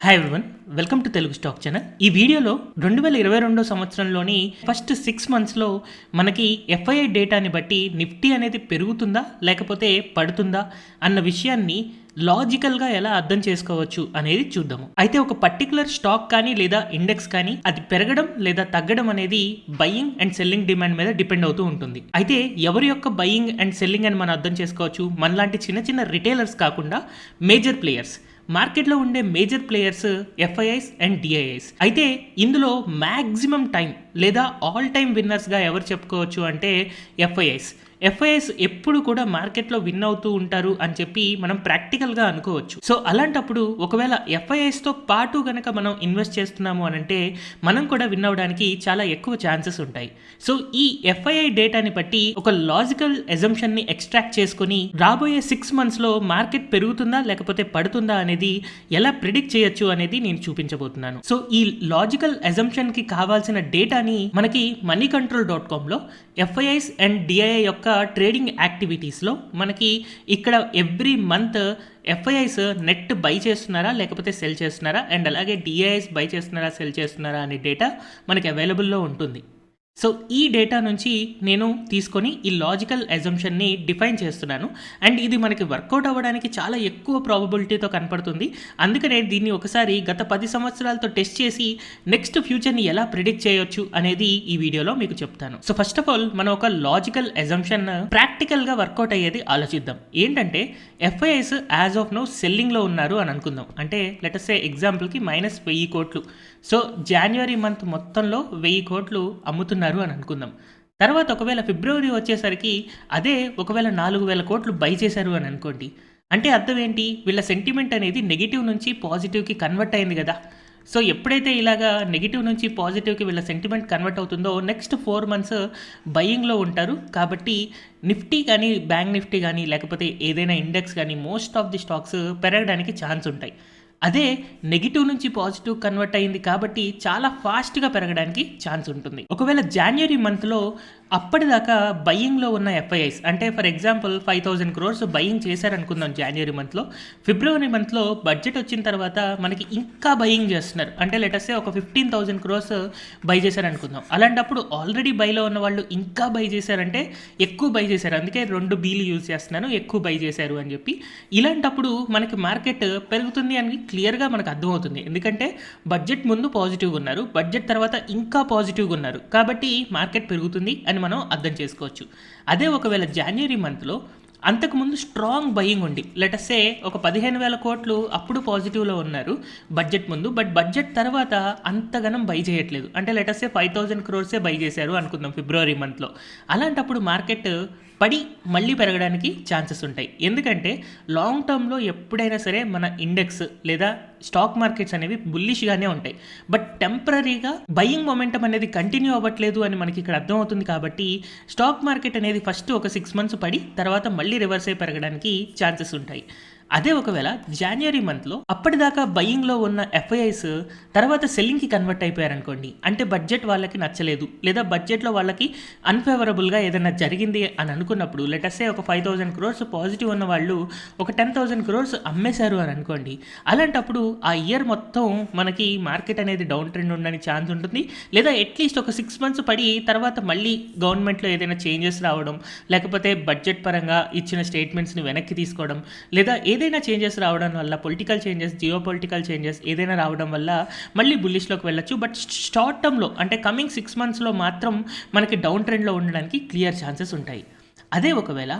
Hi everyone, welcome to Telugu stock channel. ఈ వీడియోలో 2022 సంవత్సరంలోని first 6 మంత్స్లో మనకి ఎఫ్ఐఐ డేటాని బట్టి నిఫ్టీ అనేది పెరుగుతుందా లేకపోతే పడుతుందా అన్న విషయాన్ని లాజికల్గా ఎలా అర్థం చేసుకోవచ్చు అనేది చూద్దాము. అయితే ఒక పర్టికులర్ స్టాక్ కానీ లేదా ఇండెక్స్ కానీ అది పెరగడం లేదా తగ్గడం అనేది బయింగ్ అండ్ సెల్లింగ్ డిమాండ్ మీద డిపెండ్ అవుతూ ఉంటుంది. అయితే ఎవరి యొక్క బయింగ్ అండ్ సెల్లింగ్ అని మనం అర్థం చేసుకోవచ్చు. మనలాంటి చిన్న చిన్న రిటైలర్స్ కాకుండా మేజర్ ప్లేయర్స్, మార్కెట్లో ఉండే major players FIIs and DIIs. అయితే ఇందులో మ్యాక్సిమం టైం లేదా ఆల్ టైమ్ విన్నర్స్గా ఎవరు చెప్పుకోవచ్చు అంటే ఎఫ్ఐఐస్ ఎప్పుడు కూడా మార్కెట్లో విన్ అవుతూ ఉంటారు అని చెప్పి మనం ప్రాక్టికల్గా అనుకోవచ్చు. సో అలాంటప్పుడు ఒకవేళ ఎఫ్ఐఐస్తో పాటు కనుక మనం ఇన్వెస్ట్ చేస్తున్నాము అని అంటే మనం కూడా విన్ అవ్వడానికి చాలా ఎక్కువ ఛాన్సెస్ ఉంటాయి. సో ఈ ఎఫ్ఐఐ డేటాని బట్టి ఒక లాజికల్ అజంప్షన్ని ఎక్స్ట్రాక్ట్ చేసుకొని రాబోయే 6 మంత్స్లో మార్కెట్ పెరుగుతుందా లేకపోతే పడుతుందా అనేది ఎలా ప్రిడిక్ట్ చేయొచ్చు అనేది నేను చూపించబోతున్నాను. సో ఈ లాజికల్ అజంప్షన్కి కావాల్సిన డేటాని మనకి moneycontrol.comలో ఎఫ్ఐఐస్ అండ్ డిఐఐ యొక్క ట్రేడింగ్ యాక్టివిటీస్లో మనకి ఇక్కడ every month FIIs net by చేస్తున్నారా లేకపోతే సెల్ చేస్తున్నారా అండ్ అలాగే డిఐఐస్ బై చేస్తున్నారా సెల్ చేస్తున్నారా అనే డేటా మనకి అవైలబుల్లో ఉంటుంది. సో ఈ డేటా నుంచి నేను తీసుకొని ఈ లాజికల్ అజంప్షన్ని డిఫైన్ చేస్తున్నాను అండ్ ఇది మనకి వర్కౌట్ అవ్వడానికి చాలా ఎక్కువ ప్రాబబిలిటీతో కనపడుతుంది. అందుకనే దీన్ని ఒకసారి గత 10 సంవత్సరాలతో టెస్ట్ చేసి నెక్స్ట్ ఫ్యూచర్ని ఎలా ప్రిడిక్ట్ చేయొచ్చు అనేది ఈ వీడియోలో మీకు చెప్తాను. సో ఫస్ట్ ఆఫ్ ఆల్ మనం ఒక లాజికల్ అజంప్షన్ ప్రాక్టికల్గా వర్కౌట్ అయ్యేది ఆలోచిద్దాం. ఏంటంటే ఎఫ్ఐఐస్ యాజ్ ఆఫ్ నో సెల్లింగ్లో ఉన్నారు అని అనుకుందాం. అంటే లెట్స్ సే ఎగ్జాంపుల్కి -1000 కోట్లు. సో జనవరి మంత్ మొత్తంలో 1000 కోట్లు అమ్ముతున్నారు అని అనుకుందాం. తర్వాత ఒకవేళ ఫిబ్రవరి వచ్చేసరికి అదే ఒకవేళ 4000 కోట్లు బై చేశారు అని అనుకోండి. అంటే అర్థం ఏంటి, వీళ్ళ సెంటిమెంట్ అనేది నెగిటివ్ నుంచి పాజిటివ్కి కన్వర్ట్ అయింది కదా. సో ఎప్పుడైతే ఇలాగా నెగిటివ్ నుంచి పాజిటివ్కి వీళ్ళ సెంటిమెంట్ కన్వర్ట్ అవుతుందో నెక్స్ట్ 4 మంత్స్ బయింగ్లో ఉంటారు. కాబట్టి నిఫ్టీ కానీ బ్యాంక్ నిఫ్టీ కానీ లేకపోతే ఏదైనా ఇండెక్స్ కానీ మోస్ట్ ఆఫ్ ది స్టాక్స్ పెరగడానికి ఛాన్స్ ఉంటాయి. అదే నెగిటివ్ నుంచి పాజిటివ్ కన్వర్ట్ అయింది కాబట్టి చాలా ఫాస్ట్గా పెరగడానికి ఛాన్స్ ఉంటుంది. ఒకవేళ జనవరి మంత్లో అప్పటిదాకా బయింగ్లో ఉన్న ఎఫ్ఐఐస్ అంటే ఫర్ ఎగ్జాంపుల్ 5000 crores బయింగ్ చేశారనుకుందాం జనవరి మంత్లో. ఫిబ్రవరి మంత్లో బడ్జెట్ వచ్చిన తర్వాత మనకి ఇంకా బయింగ్ చేస్తున్నారు. అంటే లెటర్సే ఒక 15,000 crores బై చేశారనుకుందాం. అలాంటప్పుడు ఆల్రెడీ బైలో ఉన్న వాళ్ళు ఇంకా బై చేశారంటే ఎక్కువ బై చేశారు. అందుకే 2 Bలు యూజ్ చేస్తున్నాను, ఎక్కువ బై చేశారు అని చెప్పి. ఇలాంటప్పుడు మనకి మార్కెట్ పెరుగుతుంది అని క్లియర్గా మనకు అర్థమవుతుంది. ఎందుకంటే బడ్జెట్ ముందు పాజిటివ్గా ఉన్నారు, బడ్జెట్ తర్వాత ఇంకా పాజిటివ్గా ఉన్నారు కాబట్టి మార్కెట్ పెరుగుతుంది అని మనం అర్థం చేసుకోవచ్చు. అదే ఒకవేళ జనవరి మంత్లో అంతకుముందు స్ట్రాంగ్ బయింగ్ ఉండి లెటస్సే ఒక 15,000 కోట్లు అప్పుడు పాజిటివ్లో ఉన్నారు బడ్జెట్ ముందు, బట్ బడ్జెట్ తర్వాత అంతగానం బై చేయట్లేదు. అంటే లెటస్సే 5,000 crores బై చేశారు అనుకుందాం ఫిబ్రవరి మంత్లో. అలాంటప్పుడు మార్కెట్ పడి మళ్ళీ పెరగడానికి ఛాన్సెస్ ఉంటాయి. ఎందుకంటే లాంగ్ టర్మ్లో ఎప్పుడైనా సరే మన ఇండెక్స్ లేదా స్టాక్ మార్కెట్స్ అనేవి బుల్లిష్గానే ఉంటాయి. బట్ టెంపరీగా బయింగ్ మొమెంటం అనేది కంటిన్యూ అవ్వట్లేదు అని మనకి ఇక్కడ అర్థమవుతుంది. కాబట్టి స్టాక్ మార్కెట్ అనేది ఫస్ట్ ఒక 6 మంత్స్ పడి తర్వాత మళ్ళీ రివర్స్ అయి పెరగడానికి ఛాన్సెస్ ఉంటాయి. అదే ఒకవేళ జనవరి మంత్లో అప్పటిదాకా బయింగ్లో ఉన్న ఎఫ్ఐఐస్ తర్వాత సెల్లింగ్కి కన్వర్ట్ అయిపోయారనుకోండి. అంటే బడ్జెట్ వాళ్ళకి నచ్చలేదు లేదా బడ్జెట్లో వాళ్ళకి అన్ఫేవరబుల్గా ఏదైనా జరిగింది అని అనుకున్నప్పుడు లెటర్సే ఒక 5,000 crores పాజిటివ్ ఉన్న వాళ్ళు ఒక 10,000 crores అమ్మేశారు అని అనుకోండి. అలాంటప్పుడు ఆ ఇయర్ మొత్తం మనకి మార్కెట్ అనేది డౌన్ ట్రెండ్ ఉండడానికి ఛాన్స్ ఉంటుంది. లేదా అట్లీస్ట్ ఒక 6 మంత్స్ పడి తర్వాత మళ్ళీ గవర్నమెంట్లో ఏదైనా చేంజెస్ రావడం లేకపోతే బడ్జెట్ పరంగా ఇచ్చిన స్టేట్మెంట్స్ని వెనక్కి తీసుకోవడం లేదా ఏదైనా చేంజెస్ రావడం వల్ల political changes, geo political changes ఏదైనా రావడం వల్ల మళ్ళీ బుల్లిష్లోకి వెళ్ళొచ్చు. బట్ షార్ట్ టర్మ్లో అంటే కమింగ్ 6 మంత్స్లో మాత్రం మనకి డౌన్ ట్రెండ్లో ఉండడానికి క్లియర్ ఛాన్సెస్ ఉంటాయి. అదే ఒకవేళ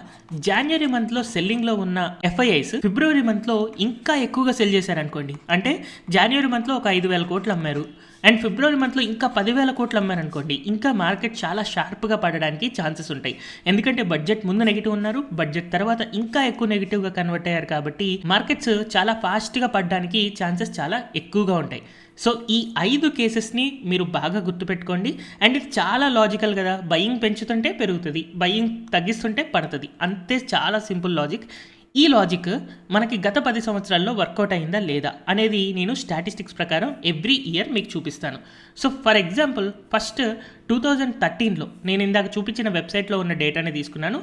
జనవరి మంత్లో సెల్లింగ్లో ఉన్న ఎఫ్ఐఐస్ ఫిబ్రవరి మంత్లో ఇంకా ఎక్కువగా సెల్ చేశారనుకోండి. అంటే జనవరి మంత్లో ఒక 5,000 కోట్లు అమ్మారు అండ్ ఫిబ్రవరి మంత్లో ఇంకా 10,000 కోట్లు అమ్మారనుకోండి. ఇంకా మార్కెట్ చాలా షార్ప్గా పడడానికి ఛాన్సెస్ ఉంటాయి. ఎందుకంటే బడ్జెట్ ముందు నెగిటివ్ ఉన్నారు, బడ్జెట్ తర్వాత ఇంకా ఎక్కువ నెగిటివ్గా కన్వర్ట్ అయ్యారు కాబట్టి మార్కెట్స్ చాలా ఫాస్ట్గా పడడానికి ఛాన్సెస్ చాలా ఎక్కువగా ఉంటాయి. సో ఈ 5 కేసెస్ని మీరు బాగా గుర్తుపెట్టుకోండి. అండ్ ఇది చాలా లాజికల్ కదా, బయింగ్ పెంచుతుంటే పెరుగుతుంది, బయింగ్ తగ్గిస్తుంటే పడుతుంది, అంతే. చాలా సింపుల్ లాజిక్. ఈ లాజిక్ మనకి గత 10 సంవత్సరాల్లో వర్కౌట్ అయిందా లేదా అనేది నేను స్టాటిస్టిక్స్ ప్రకారం ఎవ్రీ ఇయర్ మీకు చూపిస్తాను. సో ఫర్ ఎగ్జాంపుల్ ఫస్ట్ 2013లో నేను ఇందాక చూపించిన వెబ్సైట్లో ఉన్న డేటాని తీసుకున్నాను.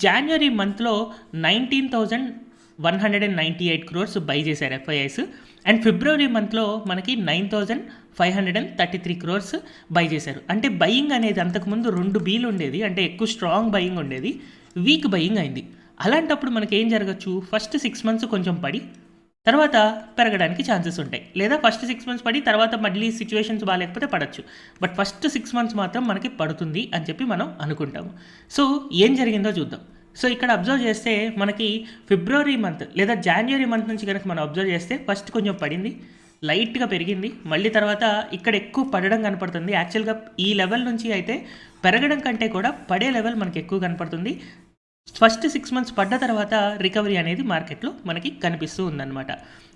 జనవరి మంత్లో 19,000 198 crores బై చేశారు ఎఫ్ఐఐస్. అండ్ ఫిబ్రవరి మంత్లో మనకి 9,533 crores బై చేశారు. అంటే బయింగ్ అనేది అంతకుముందు 2 Bలు ఉండేది, అంటే ఎక్కువ స్ట్రాంగ్ బయింగ్ ఉండేది, వీక్ బయింగ్ అయింది. అలాంటప్పుడు మనకి ఏం జరగచ్చు, ఫస్ట్ 6 months కొంచెం పడి తర్వాత పెరగడానికి ఛాన్సెస్ ఉంటాయి, లేదా ఫస్ట్ 6 months పడి తర్వాత మళ్ళీ సిచ్యువేషన్స్ బాగాలేకపోతే పడచ్చు. బట్ ఫస్ట్ 6 months మాత్రం మనకి పడుతుంది అని చెప్పి మనం అనుకుంటాము. సో ఏం జరిగిందో చూద్దాం. సో ఇక్కడ అబ్జర్వ్ చేస్తే మనకి ఫిబ్రవరి మంత్ లేదా జనవరి మంత్ నుంచి కనుక మనం అబ్జర్వ్ చేస్తే ఫస్ట్ కొంచెం పడింది, లైట్గా పెరిగింది, మళ్ళీ తర్వాత ఇక్కడ ఎక్కువ పడడం కనపడుతుంది. యాక్చువల్గా ఈ లెవెల్ నుంచి అయితే పెరగడం కంటే కూడా పడే లెవెల్ మనకి ఎక్కువ కనపడుతుంది. ఫస్ట్ 6 months పడ్డ తర్వాత రికవరీ అనేది మార్కెట్లో మనకి కనిపిస్తూ ఉందన్నమాట.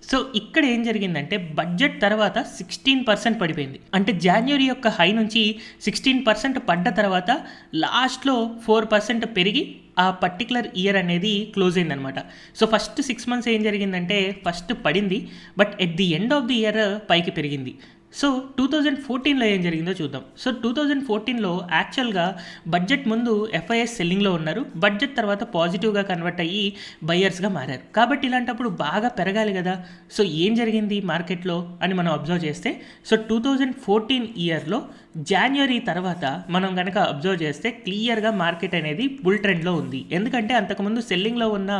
సో ఇక్కడ ఏం జరిగిందంటే బడ్జెట్ తర్వాత 16% పడిపోయింది. అంటే జనవరి యొక్క హై నుంచి 16% పడ్డ తర్వాత లాస్ట్లో 4% పెరిగి ఆ పర్టికులర్ ఇయర్ అనేది క్లోజ్ అయిందనమాట. సో ఫస్ట్ 6 months ఏం జరిగిందంటే ఫస్ట్ పడింది, but at the end of the year పైకి పెరిగింది. సో 2014లో ఏం జరిగిందో చూద్దాం. సో 2014లో యాక్చువల్గా బడ్జెట్ ముందు ఎఫ్ఐఎస్ సెల్లింగ్లో ఉన్నారు, బడ్జెట్ తర్వాత పాజిటివ్గా కన్వర్ట్ అయ్యి బయ్యర్స్గా మారారు. కాబట్టి ఇలాంటప్పుడు బాగా పెరగాలి కదా. సో ఏం జరిగింది మార్కెట్లో అని మనం అబ్జర్వ్ చేస్తే, సో 2014 ఇయర్లో జనవరి తర్వాత మనం కనుక అబ్జర్వ్ చేస్తే క్లియర్గా మార్కెట్ అనేది బుల్ ట్రెండ్లో ఉంది. ఎందుకంటే అంతకుముందు సెల్లింగ్లో ఉన్న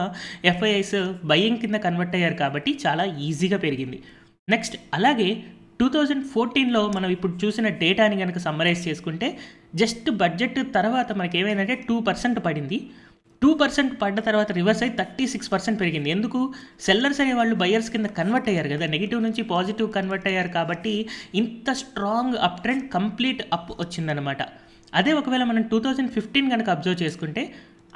ఎఫ్ఐఎస్ బయింగ్ కింద కన్వర్ట్ అయ్యారు కాబట్టి చాలా ఈజీగా పెరిగింది. నెక్స్ట్ అలాగే 2014లో మనం ఇప్పుడు చూసిన డేటాని కనుక సమ్మరైజ్ చేసుకుంటే జస్ట్ బడ్జెట్ తర్వాత మనకి ఏమైందంటే 2% పడింది. 2% పడ్డ తర్వాత రివర్స్ అయ్యి 36% పెరిగింది. ఎందుకు, సెల్లర్స్ అనే వాళ్ళు బయ్యర్స్ కింద కన్వర్ట్ అయ్యారు కదా, నెగిటివ్ నుంచి పాజిటివ్ కన్వర్ట్ అయ్యారు కాబట్టి ఇంత strong up trend complete up వచ్చిందనమాట. అదే ఒకవేళ మనం 2015 కనుక అబ్జర్వ్ చేసుకుంటే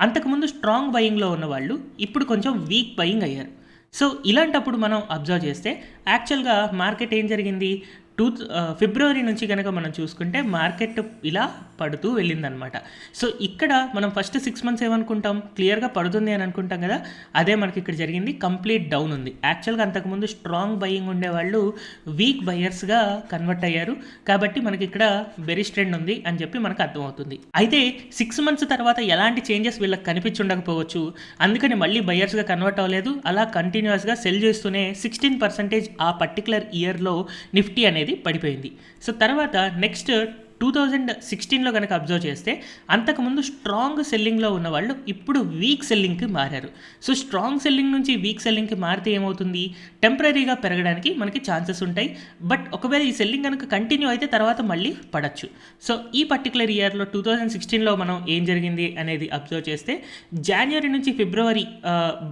అంతకుముందు స్ట్రాంగ్ బయింగ్లో ఉన్న వాళ్ళు ఇప్పుడు కొంచెం వీక్ బయింగ్ అయ్యారు. సో ఇలాంటప్పుడు మనం అబ్జర్వ్ చేస్తే యాక్చువల్గా మార్కెట్ ఏం జరిగింది, ఫిబ్రవరి నుంచి కనుక మనం చూసుకుంటే మార్కెట్ ఇలా పడుతూ వెళ్ళిందనమాట. సో ఇక్కడ మనం ఫస్ట్ 6 months ఏమనుకుంటాం, క్లియర్గా పడుతుంది అని అనుకుంటాం కదా, అదే మనకి ఇక్కడ జరిగింది, కంప్లీట్ డౌన్ ఉంది. యాక్చువల్గా అంతకుముందు స్ట్రాంగ్ బయింగ్ ఉండేవాళ్ళు వీక్ బయ్యర్స్గా కన్వర్ట్ అయ్యారు కాబట్టి మనకి ఇక్కడ బెరిష్ ట్రెండ్ ఉంది అని చెప్పి మనకు అర్థమవుతుంది. అయితే 6 months తర్వాత ఎలాంటి చేంజెస్ వీళ్ళకి కనిపించుండకపోవచ్చు, అందుకని మళ్ళీ బయ్యర్స్గా కన్వర్ట్ అవ్వలేదు, అలా కంటిన్యూస్గా సెల్ చేస్తూనే 16% ఆ పర్టికులర్ ఇయర్లో నిఫ్టీ అనేది పడిపోయింది. సో తర్వాత నెక్స్ట్ 2016లో కనుక అబ్జర్వ్ చేస్తే అంతకుముందు స్ట్రాంగ్ సెల్లింగ్లో ఉన్న వాళ్ళు ఇప్పుడు వీక్ సెల్లింగ్కి మారారు. సో స్ట్రాంగ్ సెల్లింగ్ నుంచి వీక్ సెల్లింగ్కి మారితే ఏమవుతుంది, టెంపరీగా పెరగడానికి మనకి ఛాన్సెస్ ఉంటాయి. బట్ ఒకవేళ ఈ సెల్లింగ్ కనుక కంటిన్యూ అయితే తర్వాత మళ్ళీ పడచ్చు. సో ఈ పర్టికులర్ ఇయర్లో 2016లో మనం ఏం జరిగింది అనేది అబ్జర్వ్ చేస్తే జనవరి నుంచి ఫిబ్రవరి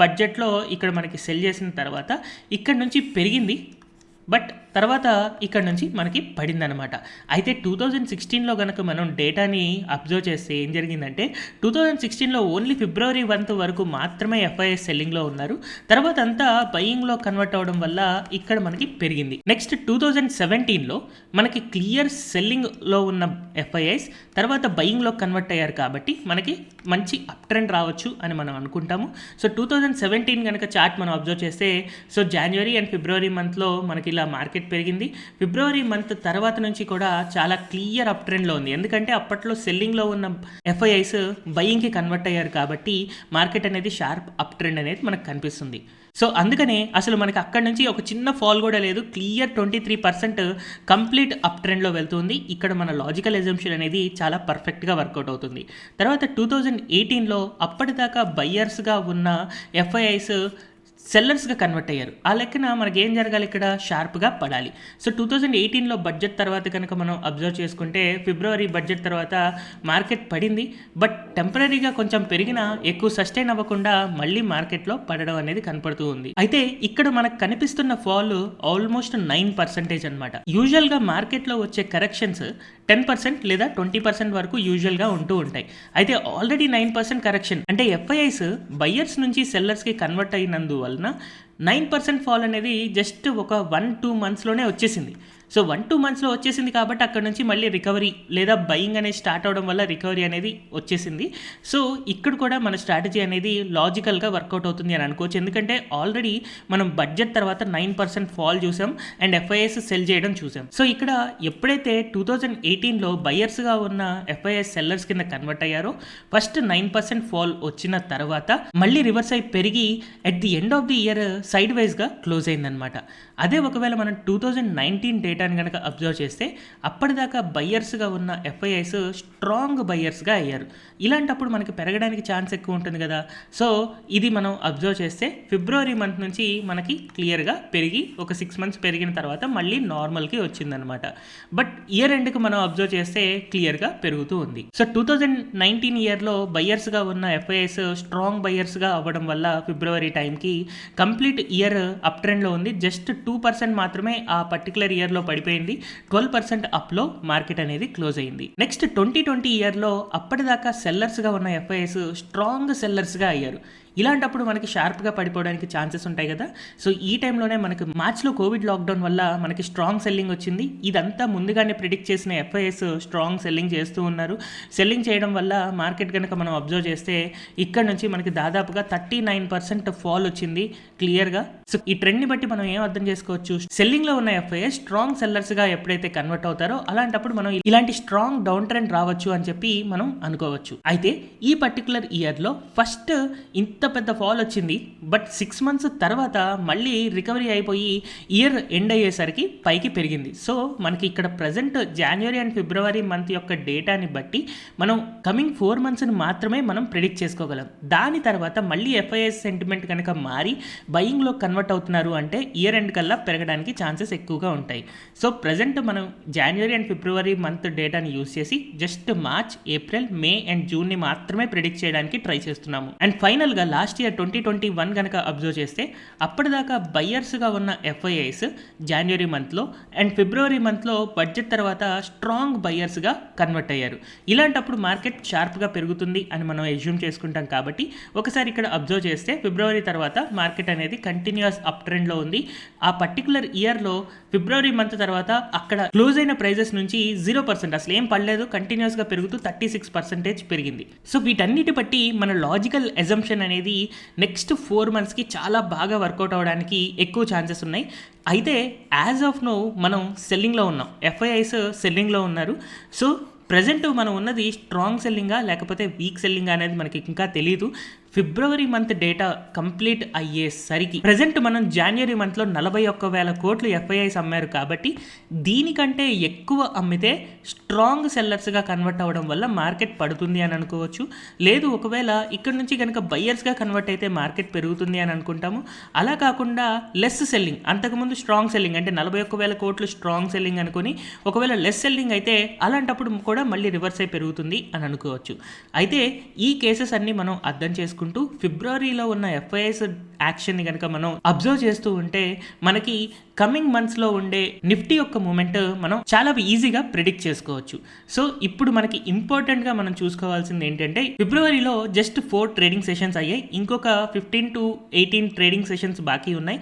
బడ్జెట్లో ఇక్కడ మనకి సెల్ చేసిన తర్వాత ఇక్కడ నుంచి పెరిగింది, బట్ తర్వాత ఇక్కడ నుంచి మనకి పడిందనమాట. అయితే 2016లో కనుక మనం డేటాని అబ్జర్వ్ చేస్తే ఏం జరిగిందంటే 2016లో ఓన్లీ ఫిబ్రవరి 1 వరకు మాత్రమే ఎఫ్ఐఎస్ సెల్లింగ్లో ఉన్నారు, తర్వాత అంతా బయింగ్లో కన్వర్ట్ అవ్వడం వల్ల ఇక్కడ మనకి పెరిగింది. నెక్స్ట్ 2017లో మనకి క్లియర్ సెల్లింగ్లో ఉన్న ఎఫ్ఐఎస్ తర్వాత బయింగ్లో కన్వర్ట్ అయ్యారు కాబట్టి మనకి మంచి అప్ ట్రెండ్ రావచ్చు అని మనం అనుకుంటాము. సో 2017 కనుక చార్ట్ మనం అబ్జర్వ్ చేస్తే సో జనవరి అండ్ ఫిబ్రవరి మంత్లో మనకి ఇలా మార్కెట్ పెరిగింది. ఫిబ్రవరి మంత్ తర్వాత నుంచి కూడా చాలా క్లియర్ అప్ ట్రెండ్లో ఉంది, ఎందుకంటే అప్పట్లో సెల్లింగ్లో ఉన్న ఎఫ్ఐఐస్ బయింగ్కి కన్వర్ట్ అయ్యారు కాబట్టి మార్కెట్ అనేది షార్ప్ అప్ ట్రెండ్ అనేది మనకు కనిపిస్తుంది. సో అందుకనే అసలు మనకి అక్కడ నుంచి ఒక చిన్న ఫాల్ కూడా లేదు, క్లియర్ 23% కంప్లీట్ అప్ ట్రెండ్లో వెళ్తుంది. ఇక్కడ మన లాజికల్ ఎజంప్షన్ అనేది చాలా పర్ఫెక్ట్గా వర్కౌట్ అవుతుంది. తర్వాత 2018లో అప్పటిదాకా బయ్యర్స్గా ఉన్న ఎఫ్ఐఐస్ సెల్లర్స్గా కన్వర్ట్ అయ్యారు. ఆ లెక్కన మనకి ఏం జరగాలి, ఇక్కడ షార్ప్గా పడాలి. సో 2018లో బడ్జెట్ తర్వాత కనుక మనం అబ్జర్వ్ చేసుకుంటే ఫిబ్రవరి బడ్జెట్ తర్వాత మార్కెట్ పడింది, బట్ టెంపరీగా కొంచెం పెరిగినా ఎక్కువ సస్టైన్ అవ్వకుండా మళ్ళీ మార్కెట్లో పడడం అనేది కనపడుతూ ఉంది. అయితే ఇక్కడ మనకు కనిపిస్తున్న ఫాల్ ఆల్మోస్ట్ 9% అనమాట. యూజువల్గా మార్కెట్లో వచ్చే కరెక్షన్స్ 10% లేదా 20% వరకు యూజువల్గా ఉంటూ ఉంటాయి. అయితే ఆల్రెడీ 9% కరెక్షన్ అంటే ఎఫ్ఐఐస్ బయ్యర్స్ నుంచి సెల్లర్స్కి కన్వర్ట్ అయినందువలన 9% ఫాల్ అనేది జస్ట్ ఒక 1-2 monthsలోనే వచ్చేసింది. సో 1-2 మంత్స్లో వచ్చేసింది కాబట్టి అక్కడ నుంచి మళ్ళీ రికవరీ లేదా బయింగ్ అనేది స్టార్ట్ అవడం వల్ల రికవరీ అనేది వచ్చేసింది. సో ఇక్కడ కూడా మన స్ట్రాటజీ అనేది లాజికల్గా వర్కౌట్ అవుతుంది అని అనుకోవచ్చు. ఎందుకంటే ఆల్రెడీ మనం బడ్జెట్ తర్వాత 9% ఫాల్ చూసాం అండ్ ఎఫ్ఐఎస్ సెల్ చేయడం చూసాం. సో ఇక్కడ ఎప్పుడైతే 2018లో బయర్స్గా ఉన్న ఎఫ్ఐఎస్ సెల్లర్స్ కింద కన్వర్ట్ అయ్యారో ఫస్ట్ 9% ఫాల్ వచ్చిన తర్వాత మళ్ళీ రివర్స్ అయి పెరిగి at the end of the year side వైజ్గా క్లోజ్ అయిందనమాట. అదే ఒకవేళ మనం 2019 డేటాని కనుక అబ్జర్వ్ చేస్తే అప్పటిదాకా బయ్యర్స్గా ఉన్న ఎఫ్ఐఐస్ స్ట్రాంగ్ బయ్యర్స్గా అయ్యారు. ఇలాంటప్పుడు మనకి పెరగడానికి ఛాన్స్ ఎక్కువ ఉంటుంది కదా. సో ఇది మనం అబ్జర్వ్ చేస్తే ఫిబ్రవరి మంత్ నుంచి మనకి క్లియర్గా పెరిగి ఒక 6 మంత్స్ పెరిగిన తర్వాత మళ్ళీ నార్మల్కి వచ్చిందనమాట. బట్ ఇయర్ ఎండ్కి మనం అబ్జర్వ్ చేస్తే క్లియర్గా పెరుగుతూ ఉంది. సో 2019 ఇయర్లో బయ్యర్స్గా ఉన్న ఎఫ్ఐఐస్ స్ట్రాంగ్ బయ్యర్స్గా అవ్వడం వల్ల ఫిబ్రవరి టైంకి కంప్లీట్ ఇయర్ అప్ ట్రెండ్లో ఉంది. జస్ట్ 2% మాత్రమే ఆ పర్టికులర్ ఇయర్లో పడిపోయింది. 12% అప్లో మార్కెట్ అనేది క్లోజ్ అయింది. నెక్స్ట్ 2020 ఇయర్లో అప్పటిదాకా సెల్లర్స్గా ఉన్న ఎఫ్ఐఎస్ స్ట్రాంగ్ సెల్లర్స్గా అయ్యారు. ఇలాంటప్పుడు మనకి షార్ప్గా పడిపోవడానికి ఛాన్సెస్ ఉంటాయి కదా. సో ఈ టైంలోనే మనకి మార్చ్లో కోవిడ్ లాక్డౌన్ వల్ల మనకి స్ట్రాంగ్ సెల్లింగ్ వచ్చింది. ఇదంతా ముందుగానే ప్రిడిక్ట్ చేసిన ఎఫ్ఐఎస్ స్ట్రాంగ్ సెల్లింగ్ చేస్తూ ఉన్నారు. సెల్లింగ్ చేయడం వల్ల మార్కెట్ కనుక మనం అబ్జర్వ్ చేస్తే ఇక్కడ నుంచి మనకి దాదాపుగా 39% ఫాల్ వచ్చింది క్లియర్గా. సో ఈ ట్రెండ్ని బట్టి మనం ఏం అర్థం చేసుకోవచ్చు, సెల్లింగ్లో ఉన్న ఎఫ్ఐఎస్ స్ట్రాంగ్ సెల్లర్స్గా ఎప్పుడైతే కన్వర్ట్ అవుతారో అలాంటప్పుడు మనం ఇలాంటి స్ట్రాంగ్ డౌన్ ట్రెండ్ రావచ్చు అని చెప్పి మనం అనుకోవచ్చు. అయితే ఈ పర్టికులర్ ఇయర్లో ఫస్ట్ ఇంత పెద్ద ఫాల్ వచ్చింది. బట్ 6 మంత్స్ తర్వాత మళ్ళీ రికవరీ అయిపోయి ఇయర్ ఎండ్ అయ్యేసరికి పైకి పెరిగింది. సో మనకి ఇక్కడ present January and February month యొక్క డేటాని బట్టి మనం కమింగ్ 4 మంత్స్ని మాత్రమే మనం ప్రిడిక్ట్ చేసుకోగలం. దాని తర్వాత మళ్ళీ ఎఫ్ఐఎస్ సెంటిమెంట్ కనుక మారి బయింగ్లో కన్వర్ట్ అవుతున్నారు అంటే ఇయర్ ఎండ్ కల్లా పెరగడానికి ఛాన్సెస్ ఎక్కువగా ఉంటాయి. సో ప్రజెంట్ మనం జనవరి అండ్ ఫిబ్రవరి మంత్ డేటాని యూస్ చేసి just March, April, May and జూన్ని మాత్రమే ప్రిడిక్ట్ చేయడానికి ట్రై చేస్తున్నాము. అండ్ ఫైనల్గా లాస్ట్ ఇయర్ 2021 కనుక అబ్జర్వ్ చేస్తే అప్పటిదాకా బయ్యర్స్గా ఉన్న ఎఫ్ఐఐస్ జనవరి మంత్లో అండ్ ఫిబ్రవరి మంత్లో బడ్జెట్ తర్వాత స్ట్రాంగ్ బయ్యర్స్గా కన్వర్ట్ అయ్యారు. ఇలాంటప్పుడు మార్కెట్ షార్ప్గా పెరుగుతుంది అని మనం ఎజ్యూమ్ చేసుకుంటాం. కాబట్టి ఒకసారి ఇక్కడ అబ్జర్వ్ చేస్తే ఫిబ్రవరి తర్వాత మార్కెట్ అనేది కంటిన్యూస్ అప్ ట్రెండ్లో ఉంది. ఆ పర్టికులర్ ఇయర్లో ఫిబ్రవరి మంత్ తర్వాత అక్కడ క్లోజ్ అయిన ప్రైజెస్ నుంచి 0% అసలు ఏం పడలేదు, కంటిన్యూస్గా పెరుగుతూ 36% పెరిగింది. సో వీటన్నిటి బట్టి మన లాజికల్ ఎజంప్షన్ అనేది నెక్స్ట్ 4 మంత్స్కి చాలా బాగా వర్కౌట్ అవ్వడానికి ఎక్కువ ఛాన్సెస్ ఉన్నాయి. అయితే యాజ్ ఆఫ్ నో మనం సెల్లింగ్లో ఉన్నాం, ఎఫ్ఐఐస్ సెల్లింగ్లో ఉన్నారు. సో ప్రజెంట్ మనం ఉన్నది స్ట్రాంగ్ సెల్లింగా లేకపోతే వీక్ సెల్లింగా అనేది మనకి ఇంకా తెలియదు. ఫిబ్రవరి మంత్ డేటా కంప్లీట్ అయ్యేసరికి ప్రజెంట్ మనం జనవరి మంత్లో 41,000 కోట్లు ఎఫ్ఐఐస్ అమ్మారు. కాబట్టి దీనికంటే ఎక్కువ అమ్మితే స్ట్రాంగ్ సెల్లర్స్గా కన్వర్ట్ అవ్వడం వల్ల మార్కెట్ పడుతుంది అని అనుకోవచ్చు. లేదు ఒకవేళ ఇక్కడ నుంచి కనుక బయ్యర్స్గా కన్వర్ట్ అయితే మార్కెట్ పెరుగుతుంది అని అనుకుంటాము. అలా కాకుండా లెస్ సెల్లింగ్, అంతకుముందు స్ట్రాంగ్ సెల్లింగ్ అంటే 41,000 కోట్లు స్ట్రాంగ్ సెల్లింగ్ అనుకుని ఒకవేళ లెస్ సెల్లింగ్ అయితే అలాంటప్పుడు కూడా మళ్ళీ రివర్స్ అయి పెరుగుతుంది అని అనుకోవచ్చు. అయితే ఈ కేసెస్ అన్ని మనం అర్థం చేసుకుంటూ ఫిబ్రవరిలో ఉన్న ఎఫ్ఐఎస్ యాక్షన్ని కనుక మనం అబ్జర్వ్ చేస్తూ ఉంటే మనకి కమింగ్ మంత్స్లో ఉండే నిఫ్టీ యొక్క మూమెంట్ మనం చాలా ఈజీగా ప్రిడిక్ట్ చేసుకోవచ్చు. సో ఇప్పుడు మనకి ఇంపార్టెంట్గా మనం చూసుకోవాల్సింది ఏంటంటే ఫిబ్రవరిలో జస్ట్ 4 ట్రేడింగ్ సెషన్స్ అయ్యాయి. ఇంకొక 15 to 18 ట్రేడింగ్ సెషన్స్ బాకీ ఉన్నాయి.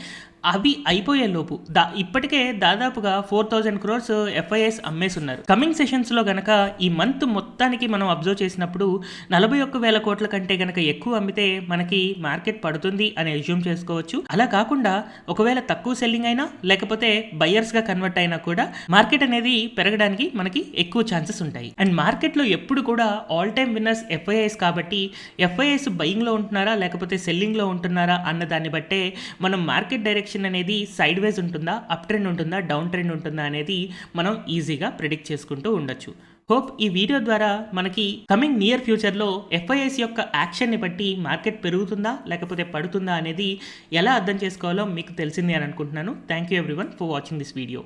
అవి అయిపోయే లోపు ఇప్పటికే దాదాపుగా 4,000 crores ఎఫ్ఐఎస్ అమ్మేస్తున్నారు. కమింగ్ సెషన్స్లో గనక ఈ మంత్ మొత్తానికి మనం అబ్జర్వ్ చేసినప్పుడు 41,000 కోట్ల కంటే గనక ఎక్కువ అమ్మితే మనకి మార్కెట్ పడుతుంది అని అజ్యూమ్ చేసుకోవచ్చు. అలా కాకుండా ఒకవేళ తక్కువ సెల్లింగ్ అయినా లేకపోతే బయ్యర్స్గా కన్వర్ట్ అయినా కూడా మార్కెట్ అనేది పెరగడానికి మనకి ఎక్కువ ఛాన్సెస్ ఉంటాయి. అండ్ మార్కెట్లో ఎప్పుడు కూడా ఆల్ టైమ్ విన్నర్స్ ఎఫ్ఐఐస్ కాబట్టి ఎఫ్ఐఐస్ బయింగ్లో ఉంటున్నారా లేకపోతే సెల్లింగ్లో ఉంటున్నారా అన్న దాన్ని బట్టే మనం మార్కెట్ డైరెక్షన్ అనేది సైడ్ వేస్ ఉంటుందా, అప్ ట్రెండ్ ఉంటుందా, డౌన్ ట్రెండ్ ఉంటుందా అనేది మనం ఈజీగా ప్రిడిక్ట్ చేసుకుంటూ ఉండొచ్చు. హోప్ ఈ వీడియో ద్వారా మనకి కమింగ్ నియర్ ఫ్యూచర్లో ఎఫ్ఐఎస్ యొక్క యాక్షన్ని బట్టి మార్కెట్ పెరుగుతుందా లేకపోతే పడుతుందా అనేది ఎలా అర్థం చేసుకోవాలో మీకు తెలిసింది అని అనుకుంటున్నాను. Thank you everyone for watching this video.